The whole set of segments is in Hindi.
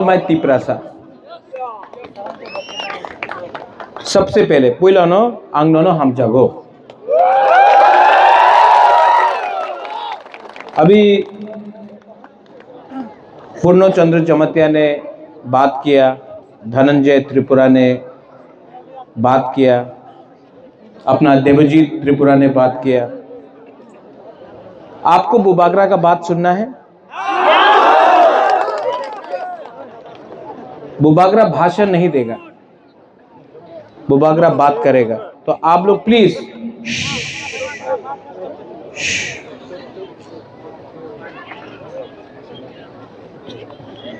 तिप्रासा सबसे पहले पुइलानो आंगनो हम जागो। अभी पूर्णचंद्र जमतिया ने बात किया, धनंजय त्रिपुरा ने बात किया, अपना देवजीत त्रिपुरा ने बात किया। आपको बुबागरा का बात सुनना है? बुबागरा भाषण नहीं देगा, बुबागरा बात करेगा। तो आप लोग प्लीज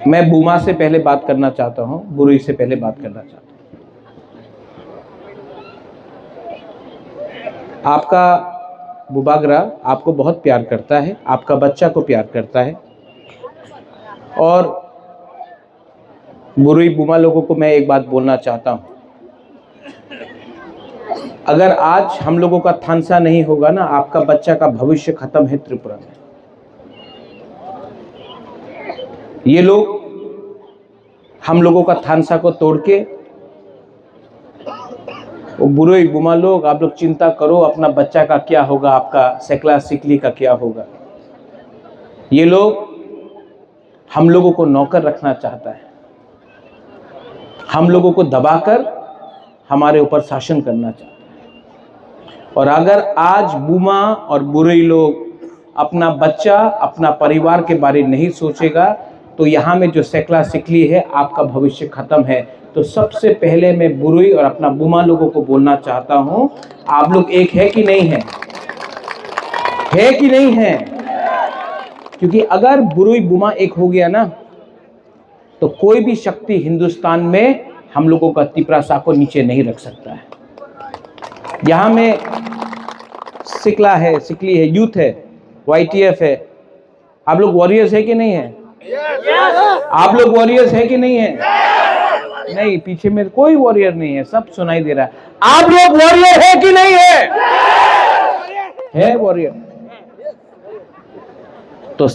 मैं बुमा से पहले बात करना चाहता हूं, बुरुई से पहले बात करना चाहता हूं। आपका बुबागरा आपको बहुत प्यार करता है, आपका बच्चा को प्यार करता है। और बुरुई बुमा लोगों को मैं एक बात बोलना चाहता हूं, अगर आज हम लोगों का थानसा नहीं होगा ना, आपका बच्चा का भविष्य खत्म है त्रिपुरा में। ये लोग हम लोगों का थानसा को तोड़ के, वो बुरुई बुमा लोग, आप लोग चिंता करो अपना बच्चा का क्या होगा, आपका सेकला सिकली का क्या होगा। ये लोग हम लोगों को नौकर रखना चाहता है, हम लोगों को दबाकर हमारे ऊपर शासन करना चाहता है। और अगर आज बुमा और बुरुई लोग अपना बच्चा, अपना परिवार के बारे नहीं सोचेगा, तो यहाँ में जो सेकला सिकली है, आपका भविष्य खत्म है। तो सबसे पहले मैं बुरुई और अपना बुमा लोगों को बोलना चाहता हूँ, आप लोग एक है कि नहीं है? है कि नहीं है? क्योंकि अगर बुरुई बुमा एक हो गया ना, तो कोई भी शक्ति हिंदुस्तान में हम लोगों का तिप्रासा को नीचे नहीं रख सकता है। यहाँ में सिकला है, सिकली है, यूथ है, YTF है। आप लोग वॉरियर्स है कि नहीं है? आप लोग वॉरियर्स है कि नहीं है? नहीं, पीछे में कोई वॉरियर नहीं है, सब सुनाई दे रहा है। आप लोग वॉरियर है कि नहीं है? है वॉरियर। तो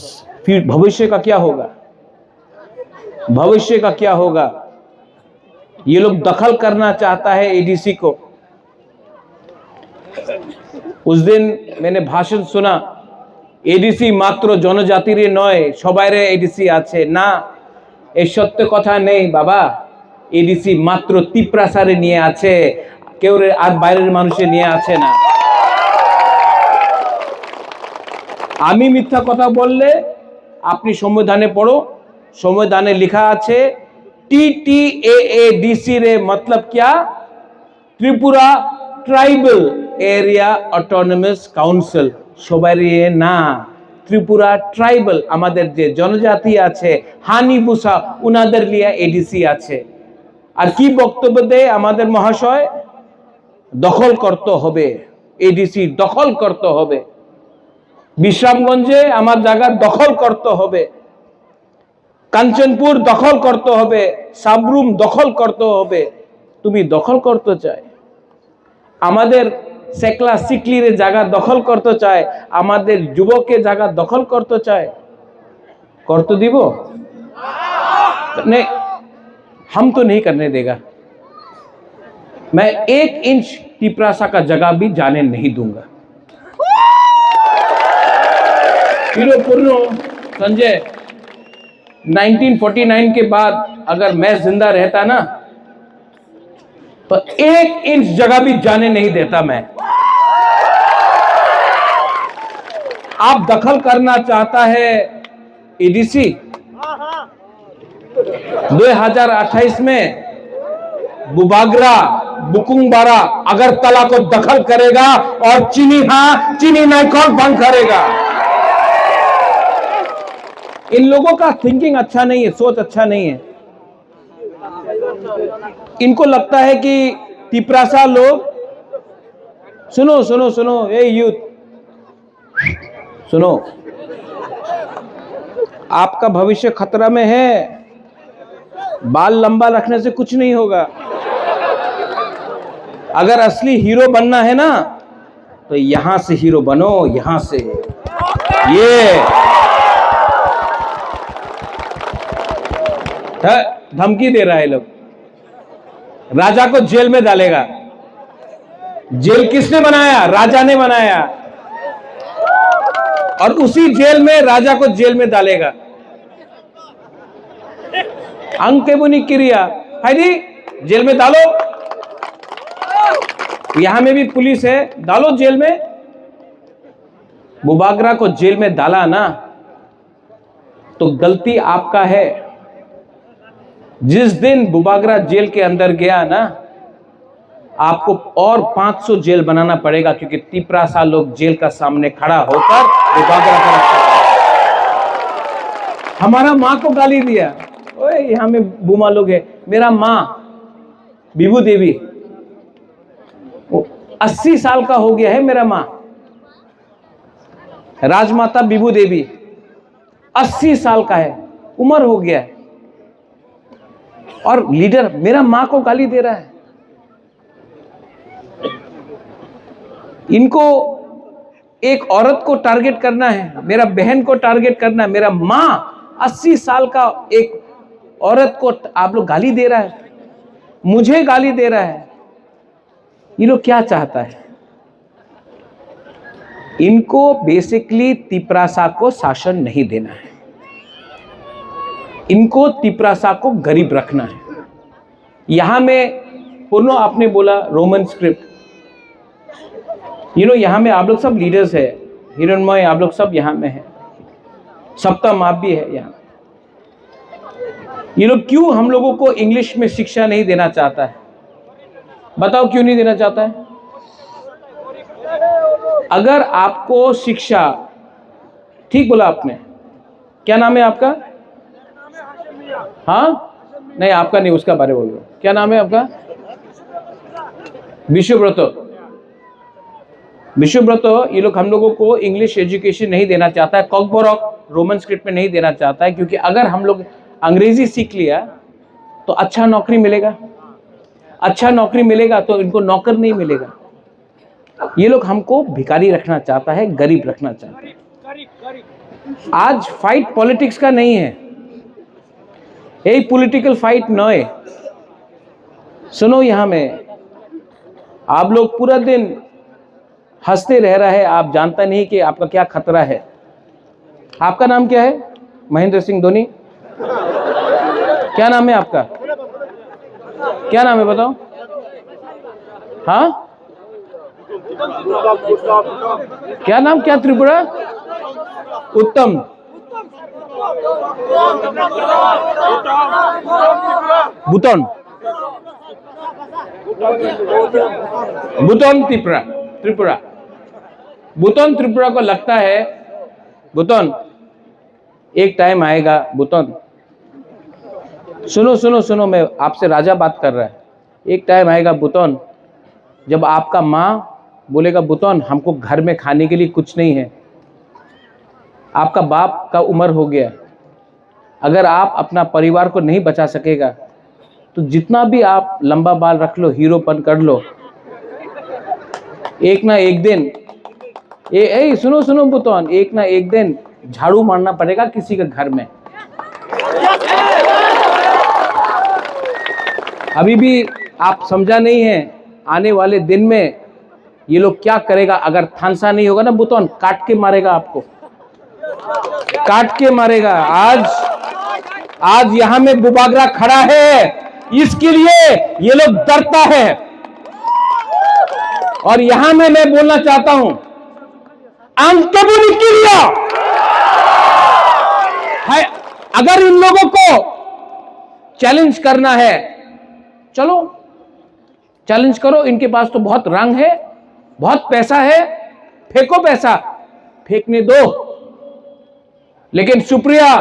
फिर भविष्य का क्या होगा? भविष्य का क्या होगा? ये लोग दखल करना चाहता है एडीसी को। उस दिन मैंने भाषण सुना, एडीसी मात्र जनजातिर नय, सबाइरे एडीसी आछे ना। ए सत्य कथा नहीं बाबा, एडीसी मात्र तिप्रासारे निये आछे, केउ आर बाइरेर मानुषे निये आछे ना। आमी मिथ्या कथा बोलले आपनी संविधाने पढ़ो, संविधाने लिखा आछे TTAADC रे मतलब क्या? Tripura tribal area autonomous council. सबाइरे ना, त्रिपुरा ट्राइबल आमादेर जे जनजाति आछे हानिबुसा उनादेर लिया एडीसी आछे। আর কি বক্তব্য দেয় আমাদের মহাশয়? দখল করতে হবে, এডিসি দখল করতে হবে, বিশ্রামগঞ্জে আমার জায়গা দখল করতে হবে, কাঞ্চনপুর দখল করতে হবে, সাবরুম দখল করতে হবে। তুমি দখল করতে চাই, আমাদের সেকলা সিকলির জায়গা দখল করতে চায়, আমাদের যুবকের জায়গা দখল করতে চায়, করতে দিব? नहीं, हम तो नहीं करने देगा। मैं 1 इंच तिप्रासा का जगह भी जाने नहीं दूंगा। संजय 1949 के बाद अगर मैं जिंदा रहता ना, तो 1 इंच जगह भी जाने नहीं देता मैं। आप दखल करना चाहता है एडीसी। 2028 में बुबागरा, बुकुंगबारा, अगरतला को दखल करेगा और चीनी नाइकॉन बंद करेगा। इन लोगों का थिंकिंग अच्छा नहीं है, सोच अच्छा नहीं है। इनको लगता है कि तिप्रासा लोग, सुनो सुनो सुनो, ये यूथ सुनो, आपका भविष्य खतरा में है। बाल लंबा रखने से कुछ नहीं होगा। अगर असली हीरो बनना है ना, तो यहां से हीरो बनो, यहां से। ये धमकी दे रहा है लोग, राजा को जेल में डालेगा। जेल किसने बनाया? राजा ने बनाया, और उसी जेल में राजा को जेल में डालेगा। अंकेबुनी क्रिया है जी, जेल में डालो। यहां में भी पुलिस है, डालो जेल में। बुबागरा को जेल में डाला ना, तो गलती आपका है। जिस दिन बुबागरा जेल के अंदर गया ना, आपको और 500 जेल बनाना पड़ेगा, क्योंकि तिपरासा लोग जेल का सामने खड़ा होकर बुबागरा का रक्षा। हमारा मां को गाली दिया, ओए यहां में बुमा लोग है। मेरा मां विभू देवी 80 साल का हो गया है। मेरा मां राजमाता विभू देवी 80 साल का है, उम्र हो गया है, और लीडर मेरा मां को गाली दे रहा है। इनको एक औरत को टारगेट करना है, मेरा बहन को टारगेट करना है। मेरा मां 80 साल का एक औरत को आप लोग गाली दे रहा है, मुझे गाली दे रहा है। ये लोग क्या चाहता है? इनको बेसिकली तिपरासा को शासन नहीं देना है, इनको तिपरासा को गरीब रखना है। यहां में पुनो आपने बोला रोमन स्क्रिप्ट, यहां में आप लोग सब लीडर्स है, हिरणमय आप लोग सब यहां में है, सप्तम आप भी है यहां। ये लोग क्यों हम लोगों को इंग्लिश में शिक्षा नहीं देना चाहता है? बताओ क्यों नहीं देना चाहता है? अगर आपको शिक्षा, ठीक बोला आपने, क्या नाम है आपका? हाँ नहीं, आपका नहीं, उसका बारे बोल रहा हूं। क्या नाम है आपका? विश्वव्रतो। विश्वव्रतो ये लोग हम लोगों को इंग्लिश एजुकेशन नहीं देना चाहता है, कॉकबोरॉक रोमन स्क्रिप्ट में नहीं देना चाहता है, क्योंकि अगर हम लोग अंग्रेजी सीख लिया तो अच्छा नौकरी मिलेगा, अच्छा नौकरी मिलेगा तो इनको नौकर नहीं मिलेगा। ये लोग हमको भिखारी रखना चाहता है, गरीब रखना चाहता है। आज फाइट पॉलिटिक्स का नहीं है, यही पॉलिटिकल फाइट न है। सुनो, यहां में आप लोग पूरा दिन हंसते रह रहा है, आप जानता नहीं कि आपका क्या खतरा है। आपका नाम क्या है? महेंद्र सिंह धोनी। क्या नाम है आपका? क्या नाम है बताओ? हाँ क्या नाम? क्या त्रिपुरा? उत्तम। बुतन, बुतन त्रिपुरा, त्रिपुरा, बुतन त्रिपुरा को लगता है, बुतन एक टाइम आएगा। बुतन सुनो सुनो सुनो, मैं आपसे राजा बात कर रहा है। एक टाइम आएगा बुतन, जब आपका माँ बोलेगा बुतन हमको घर में खाने के लिए कुछ नहीं है, आपका बाप का उम्र हो गया, अगर आप अपना परिवार को नहीं बचा सकेगा तो जितना भी आप लंबा बाल रख लो, हीरोपन कर लो, एक ना एक दिन सुनो सुनो बुतन, एक ना एक दिन झाड़ू मारना पड़ेगा किसी के घर में। अभी भी आप समझा नहीं है, आने वाले दिन में ये लोग क्या करेगा। अगर थानसा नहीं होगा ना, बुतन काट के मारेगा आपको, काट के मारेगा। आज यहां में बुबागरा खड़ा है, इसके लिए ये लोग डरता है। और यहां में मैं बोलना चाहता हूं, अंकेबुनी क्रिया है। अगर इन लोगों को चैलेंज करना है, चलो चैलेंज करो, इनके पास तो बहुत रंग है, बहुत पैसा है, फेंको पैसा, फेंकने दो। लेकिन सुप्रिया,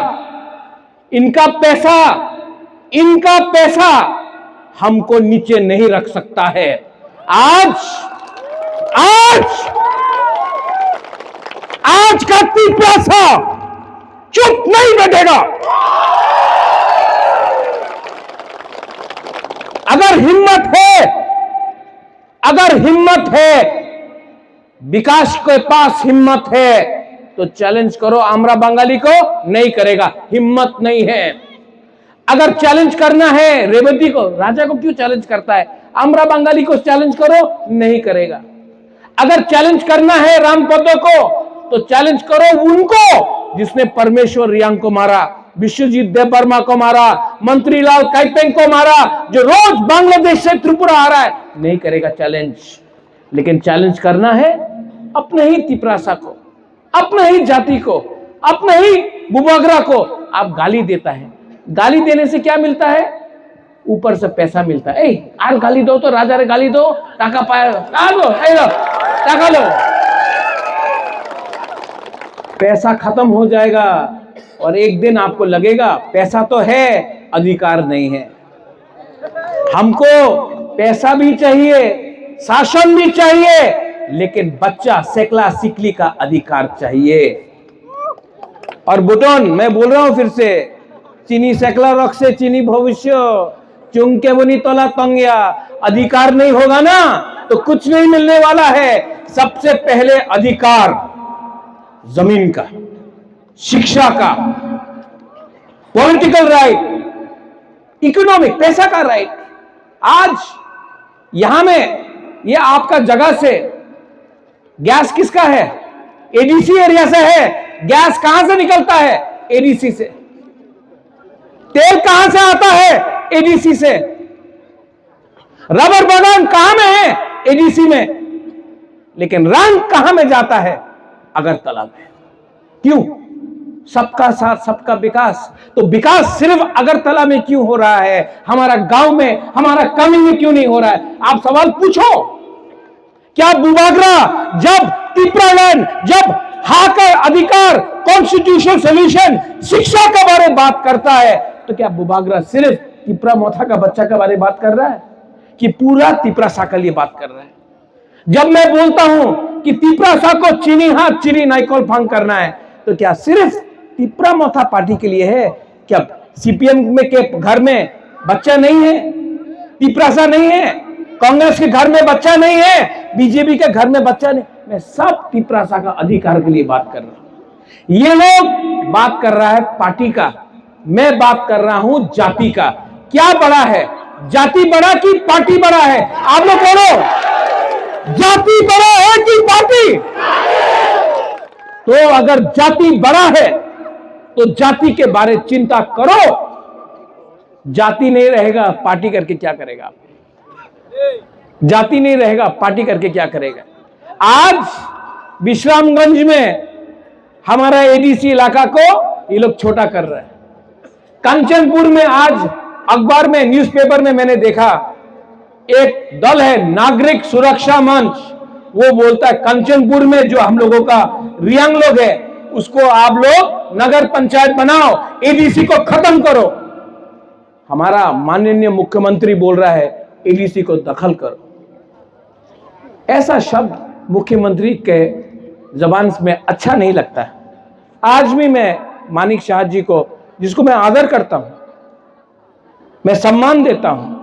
इनका पैसा हमको नीचे नहीं रख सकता है। आज का पैसा चुप नहीं बैठेगा। अगर हिम्मत है, विकास के पास हिम्मत है तो चैलेंज करो। आमरा बंगाली को नहीं करेगा, हिम्मत नहीं है। अगर चैलेंज करना है रेवती को, राजा को क्यों चैलेंज करता है? आमरा बंगाली को चैलेंज करो, नहीं करेगा। अगर चैलेंज करना है रामपदो को, तो चैलेंज करो उनको जिसने परमेश्वर रियांग को मारा, विश्वजीत देवबर्मा को मारा, मंत्रीलाल काइपेंग को मारा, जो रोज बांग्लादेश से त्रिपुरा आ रहा है, नहीं करेगा चैलेंज। लेकिन चैलेंज करना है अपने ही तिपरासा को, अपने ही जाति को, अपने ही बुबागरा को आप गाली देता है। गाली देने से क्या मिलता है? ऊपर से पैसा मिलता है। आर गाली दो तो राजा रे गाली दो, टाका पाए टाका लो, पैसा खत्म हो जाएगा और एक दिन आपको लगेगा पैसा तो है, अधिकार नहीं है। हमको पैसा भी चाहिए, शासन भी चाहिए, लेकिन बच्चा सेकला सिकली का अधिकार चाहिए। और बुटोन, मैं बोल रहा हूं फिर से, चीनी सेकला रख से चीनी भविष्य, चुंके बनी तोला तंगिया। अधिकार नहीं होगा ना तो कुछ नहीं मिलने वाला है। सबसे पहले अधिकार जमीन का, शिक्षा का, पॉलिटिकल राइट, इकोनॉमिक, पैसा का राइट। आज यहां में ये आपका जगह से गैस किसका है? एडीसी एरिया से है। गैस कहां से निकलता है? एडीसी से। तेल कहां से आता है? एडीसी से। रबर बागान कहां में है? एडीसी में। लेकिन रंग कहां में जाता है? अगरतला में। क्यों? सबका साथ सबका विकास। तो विकास सिर्फ अगरतला में क्यों हो रहा है? हमारा गांव में, हमारा कमी में क्यों नहीं हो रहा है? आप सवाल पूछो। क्या बुबागरा जब तिपरालैंड, जब हाकर अधिकार, कॉन्स्टिट्यूशनल सोल्यूशन, शिक्षा के बारे में बात करता है, तो क्या बुबागरा सिर्फ तिपरा मोथा का बच्चा के बारे में बात कर रहा है कि पूरा तिपरासा के लिए बात कर रहा है? जब मैं बोलता हूं कि तिपरासा को चीनी हाथ चीनी नाइकोल फांग करना है, तो क्या सिर्फ तिपरा मोथा पार्टी के लिए है? क्या सीपीएम में के घर में बच्चा नहीं है? तिपरासा नहीं है? कांग्रेस के घर में बच्चा नहीं है? बीजेपी के घर में बच्चा नहीं? मैं सब तिपरासा का अधिकार के लिए बात कर रहा हूं। ये लोग बात कर रहा है पार्टी का, मैं बात कर रहा हूं जाति का। क्या बड़ा है, जाति बड़ा कि पार्टी बड़ा है? आप लोग बोलो, जाति बड़ा है कि पार्टी? तो अगर जाति बड़ा है तो जाति के बारे चिंता करो। जाति नहीं रहेगा, पार्टी करके क्या करेगा? जाति नहीं रहेगा, पार्टी करके क्या करेगा? आज विश्रामगंज में हमारा एडीसी इलाका को ये लोग छोटा कर रहे हैं। कंचनपुर में आज अखबार में, न्यूज़पेपर में मैंने देखा, एक दल है नागरिक सुरक्षा मंच, वो बोलता है कंचनपुर में जो हम लोगों का रियांग लोग है उसको आप लोग नगर पंचायत बनाओ, एडीसी को खत्म करो। हमारा माननीय मुख्यमंत्री बोल रहा है एडीसी को दखल करो। ऐसा शब्द मुख्यमंत्री के जबान में अच्छा नहीं लगता है। आज भी मैं मानिक शाह जी को, जिसको मैं आदर करता हूं, मैं सम्मान देता हूं,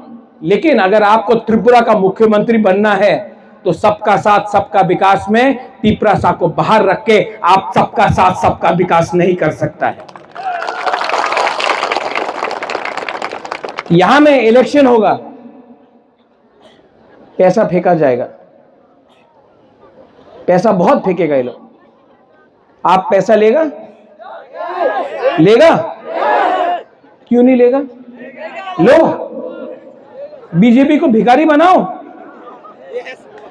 लेकिन अगर आपको त्रिपुरा का मुख्यमंत्री बनना है तो सबका साथ सबका विकास में तिपरासा को बाहर रख के आप सबका साथ सबका विकास नहीं कर सकता है। यहां में इलेक्शन होगा, पैसा फेंका जाएगा, पैसा बहुत फेंकेगा ये लोग। आप पैसा लेगा? क्यों नहीं लेगा? लो, बीजेपी को भिखारी बनाओ।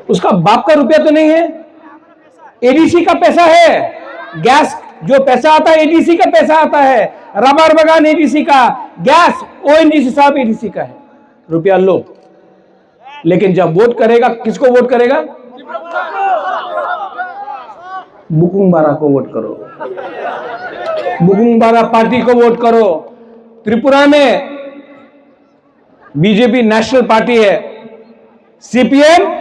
उसका बाप का रुपया तो नहीं है, एडीसी का पैसा है। गैस जो पैसा आता है एडीसी का पैसा आता है, रबर बागान एडीसी का, गैस ओएनजीसी साहब एडीसी का है। रुपया लो, लेकिन जब वोट करेगा, किसको वोट करेगा? बुकुंबारा को वोट करो, बुकुंबारा पार्टी को वोट करो। त्रिपुरा में बीजेपी नेशनल पार्टी है, सीपीएम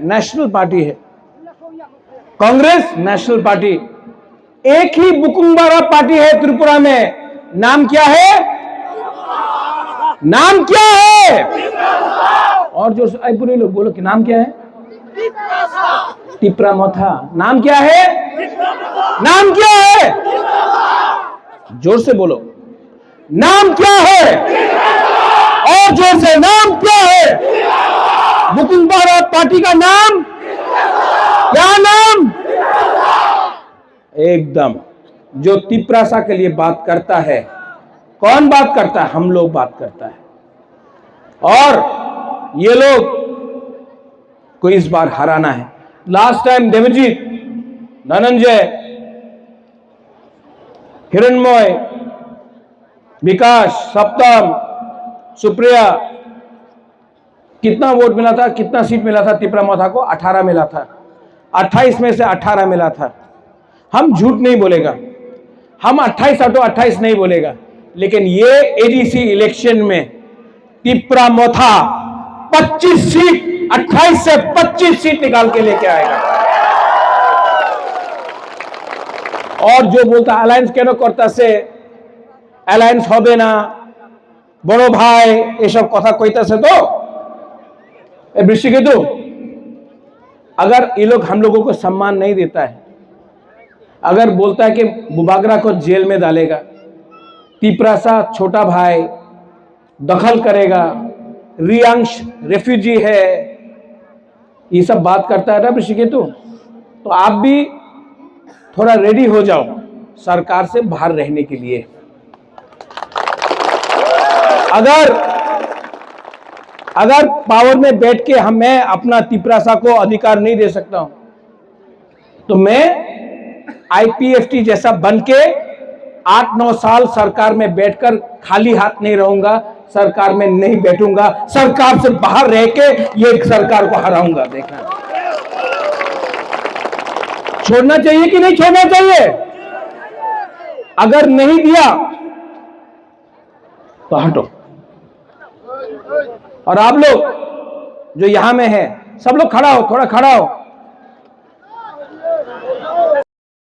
नेशनल पार्टी है, कांग्रेस नेशनल पार्टी, एक ही बुकुंबारा पार्टी है त्रिपुरा में। नाम क्या है? नाम क्या है? और जो आईपुरी लोग बोलो कि नाम क्या है? तिपरा मोथा। नाम क्या है? नाम क्या है? जोर से बोलो। नाम क्या है? और जोर से, नाम क्या है? मुकुंद भारत पार्टी का नाम क्या? नाम एकदम जो तिपरासा के लिए बात करता है। कौन बात करता है? हम लोग बात करता है। और ये लोग को इस बार हराना है। लास्ट टाइम देवजीत, धनंजय, हिरणमय, विकास, सप्तम, सुप्रिया, कितना वोट मिला था? कितना सीट मिला था तिपरा मोथा को? 18 मिला था। 28 में से 18 मिला था। हम झूठ नहीं बोलेगा, हम 28 हटो 28 नहीं बोलेगा, लेकिन ये एडीसी इलेक्शन में तिपरा मोथा 25 सीट, 28 से 25 सीट निकाल के लेके आएगा। और जो बोलता अलायंस केन करता से, अलायंस होबे ना, बड़ो भाई, ये सब कथा कहता से, तो वृश्चिकेतु, अगर ये लोग हम लोगों को सम्मान नहीं देता है, अगर बोलता है कि बुबागरा को जेल में डालेगा, तिपरासा छोटा भाई दखल करेगा, रियांश रेफ्यूजी है, ये सब बात करता है ना वृश्चिकेतु, तो आप भी थोड़ा रेडी हो जाओ सरकार से बाहर रहने के लिए। अगर पावर में बैठ के मैं अपना तिपरासा को अधिकार नहीं दे सकता हूं, तो मैं आईपीएफटी जैसा बनके 8-9 साल सरकार में बैठकर खाली हाथ नहीं रहूंगा, सरकार में नहीं बैठूंगा, सरकार से बाहर रह के ये सरकार को हराऊंगा। देखना छोड़ना चाहिए कि नहीं छोड़ना चाहिए? अगर नहीं दिया तो हटो। और आप लोग जो यहां में है, सब लोग खड़ा हो, थोड़ा खड़ा हो।